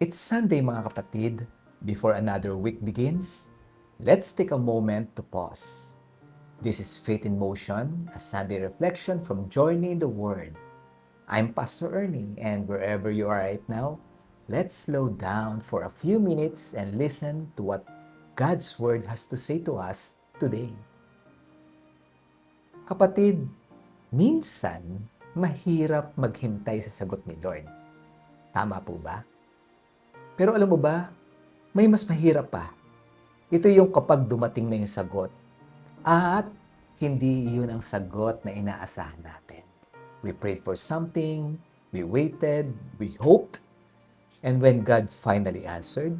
It's Sunday mga kapatid. Before another week begins, let's take a moment to pause. This is Faith in Motion, a Sunday reflection from Journey in the Word. I'm Pastor Ernie, and wherever you are right now, let's slow down for a few minutes and listen to what God's Word has to say to us today. Kapatid, minsan mahirap maghintay sa sagot ni Lord. Tama po ba? Pero alam mo ba, may mas mahirap pa. Ito yung kapag dumating na yung sagot at hindi yun ang sagot na inaasahan natin. We prayed for something, we waited, we hoped, and when God finally answered,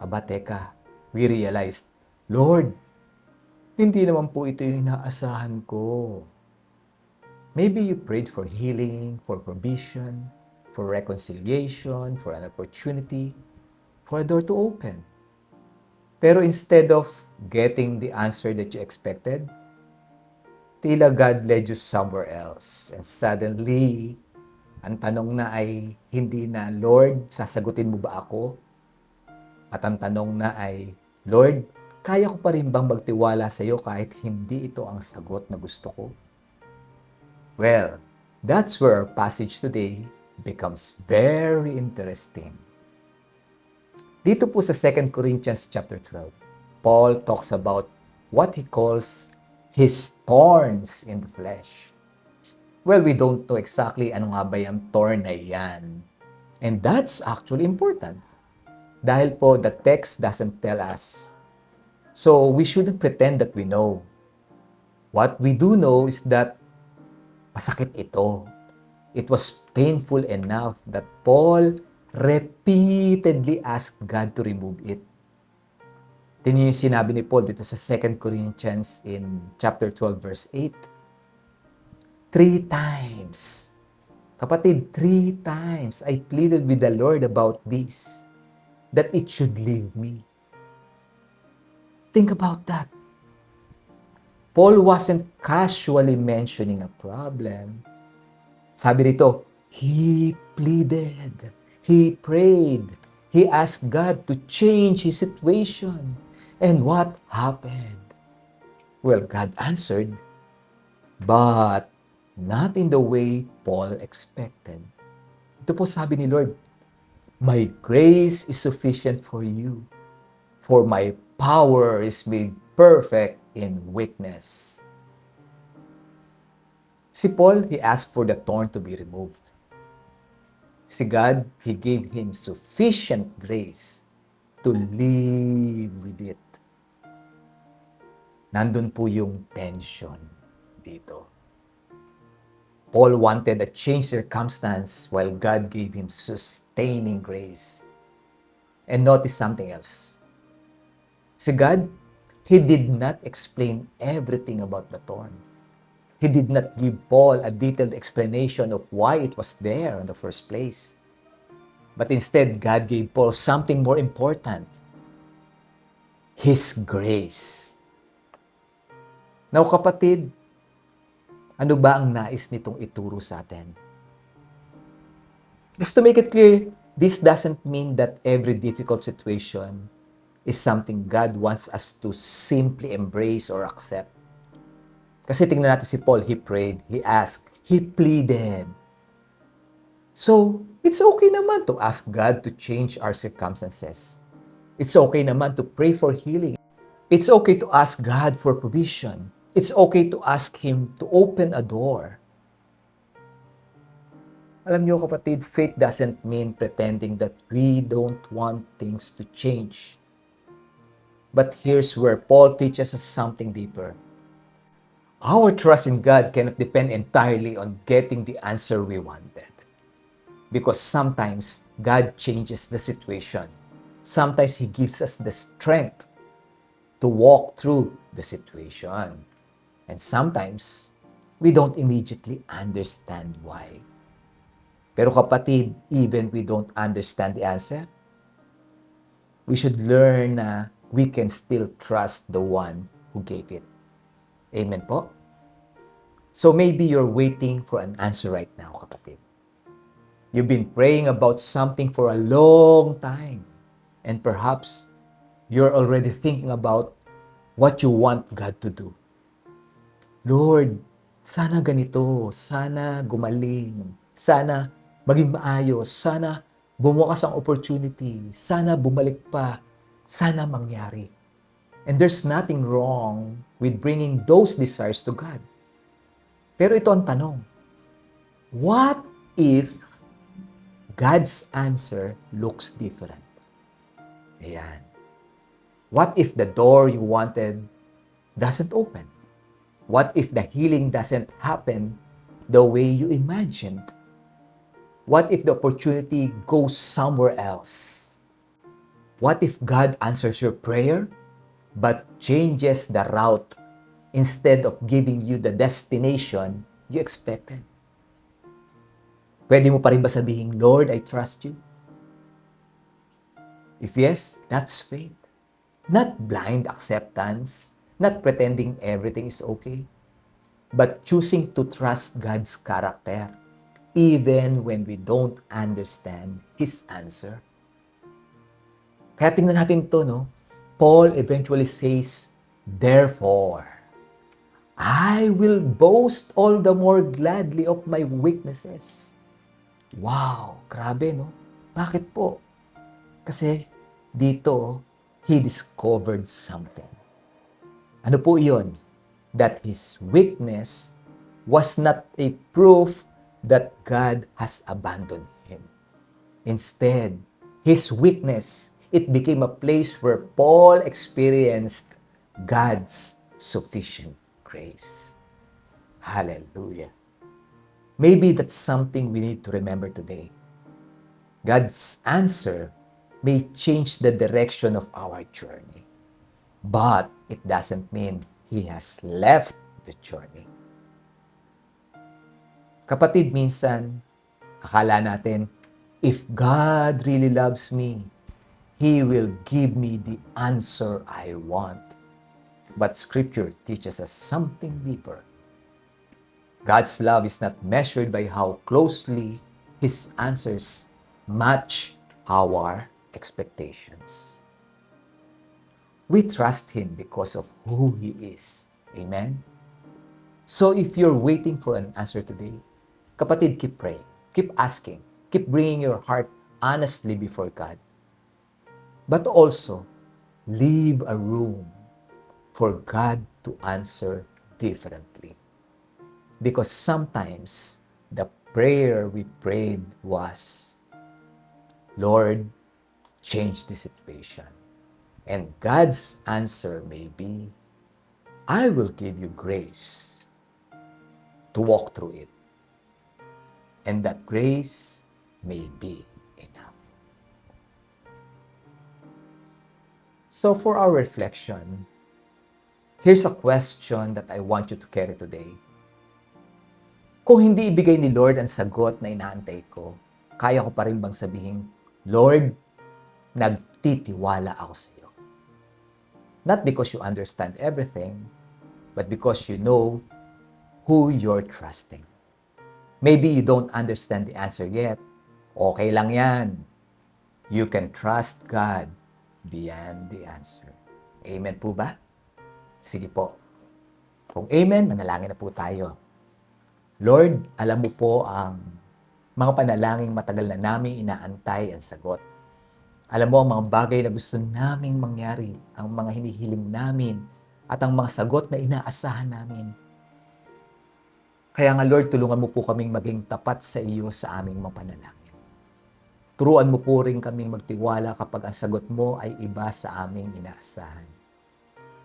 teka, we realized, Lord, hindi naman po ito yung inaasahan ko. Maybe you prayed for healing, for provision, for reconciliation, for an opportunity, for a door to open. Pero instead of getting the answer that you expected, tila God led you somewhere else. And suddenly, ang tanong na ay hindi na, Lord, sasagutin mo ba ako? At ang tanong na ay, Lord, kaya ko pa rin bang magtiwala sa iyo kahit hindi ito ang sagot na gusto ko? Well, that's where our passage today becomes very interesting. Dito po sa 2 Corinthians chapter 12, Paul talks about what he calls his thorns in the flesh. Well, we don't know exactly ano nga ba yung thorn na yan. And that's actually important. Dahil po the text doesn't tell us. So we shouldn't pretend that we know. What we do know is that masakit ito. It was painful enough that Paul repeatedly asked God to remove it. Tingnan yung sinabi ni Paul dito sa 2 Corinthians in chapter 12 verse 8. 3 times. Kapatid, 3 times I pleaded with the Lord about this, that it should leave me. Think about that. Paul wasn't casually mentioning a problem. Sabi rito, he pleaded, he prayed, he asked God to change his situation. And what happened? Well, God answered, but not in the way Paul expected. Ito po sabi ni Lord, my grace is sufficient for you, for my power is made perfect in weakness. Si Paul, he asked for the thorn to be removed. Si God, he gave him sufficient grace to live with it. Nandun po yung tension dito. Paul wanted a changed circumstance while God gave him sustaining grace. And notice something else. Si God, he did not explain everything about the thorn. He did not give Paul a detailed explanation of why it was there in the first place. But instead, God gave Paul something more important. His grace. Now, kapatid, ano ba ang nais nitong ituro sa atin? Just to make it clear, this doesn't mean that every difficult situation is something God wants us to simply embrace or accept. Kasi tingnan natin si Paul, he prayed, he asked, he pleaded. So, it's okay naman to ask God to change our circumstances. It's okay naman to pray for healing. It's okay to ask God for provision. It's okay to ask Him to open a door. Alam niyo kapatid, faith doesn't mean pretending that we don't want things to change. But here's where Paul teaches us something deeper. Our trust in God cannot depend entirely on getting the answer we wanted. Because sometimes God changes the situation. Sometimes He gives us the strength to walk through the situation. And sometimes, we don't immediately understand why. Pero kapatid, even we don't understand the answer, we should learn na we can still trust the one who gave it. Amen po? So maybe you're waiting for an answer right now, kapatid. You've been praying about something for a long time. And perhaps you're already thinking about what you want God to do. Lord, sana ganito, sana gumaling, sana maging maayos, sana bumukas ang opportunity, sana bumalik pa, sana mangyari. And there's nothing wrong with bringing those desires to God. Pero ito ang tanong, what if God's answer looks different? Ayan. What if the door you wanted doesn't open? What if the healing doesn't happen the way you imagined? What if the opportunity goes somewhere else? What if God answers your prayer but changes the route instead of giving you the destination you expected? Pwede mo pa rin ba sabihin, Lord, I trust you? If yes, that's faith. Not blind acceptance, not pretending everything is okay, but choosing to trust God's character even when we don't understand His answer. Kaya tingnan natin to, no? Paul eventually says, therefore, I will boast all the more gladly of my weaknesses. Wow, grabe, no? Bakit po? Kasi dito, he discovered something. Ano po iyon? That his weakness was not a proof that God has abandoned him. Instead, his weakness, it became a place where Paul experienced God's sufficient grace. Hallelujah. Maybe that's something we need to remember today. God's answer may change the direction of our journey, but it doesn't mean He has left the journey. Kapatid, minsan, akala natin, if God really loves me, He will give me the answer I want. But Scripture teaches us something deeper. God's love is not measured by how closely His answers match our expectations. We trust Him because of who He is. Amen? So if you're waiting for an answer today, kapatid, keep praying, keep asking, keep bringing your heart honestly before God. But also, leave a room for God to answer differently. Because sometimes the prayer we prayed was, Lord, change the situation. And God's answer may be, I will give you grace to walk through it. And that grace may be enough. So for our reflection, here's a question that I want you to carry today. Kung hindi ibigay ni Lord ang sagot na inaantay ko, kaya ko pa rin bang sabihin, Lord, nagtitiwala ako sa iyo. Not because you understand everything, but because you know who you're trusting. Maybe you don't understand the answer yet. Okay lang yan. You can trust God beyond the answer. Amen po ba? Sige po. Kung amen, manalangin na po tayo. Lord, alam mo po ang mga panalangin matagal na namin inaantay ang sagot. Alam mo ang mga bagay na gusto naming mangyari, ang mga hinihiling namin, at ang mga sagot na inaasahan namin. Kaya nga Lord, tulungan mo po kaming maging tapat sa iyo sa aming mga panalangin. Turuan mo po rin kaming magtiwala kapag ang sagot mo ay iba sa aming inaasahan.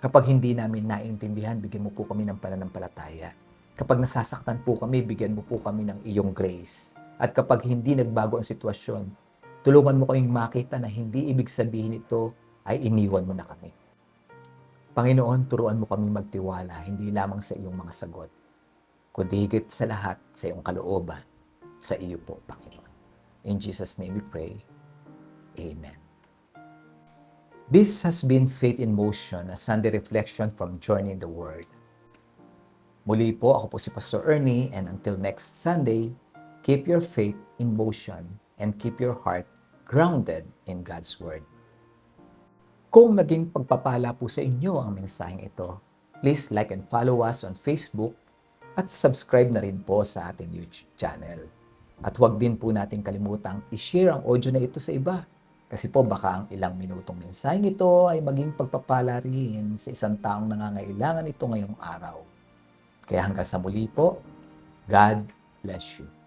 Kapag hindi namin naintindihan, bigyan mo po kami ng pananampalataya. Kapag nasasaktan po kami, bigyan mo po kami ng iyong grace. At kapag hindi nagbago ang sitwasyon, tulungan mo kaming makita na hindi ibig sabihin ito ay iniwan mo na kami. Panginoon, turuan mo kaming magtiwala, hindi lamang sa iyong mga sagot, kundi higit sa lahat sa iyong kalooban, sa iyo po, Panginoon. In Jesus' name we pray. Amen. This has been Faith in Motion, a Sunday reflection from Journey in the Word. Muli po, ako po si Pastor Ernie, and until next Sunday, Keep your faith in motion and keep your heart grounded in God's Word. Kung naging pagpapala po sa inyo ang mensaheng ito, please like and follow us on Facebook at subscribe na rin po sa ating YouTube channel. At huwag din po natin kalimutang i-share ang audio na ito sa iba. Kasi po baka ang ilang minutong mensaheng ito ay maging pagpapala rin sa isang taong nangangailangan ito ngayong araw. Kaya hanggang sa muli po, God bless you.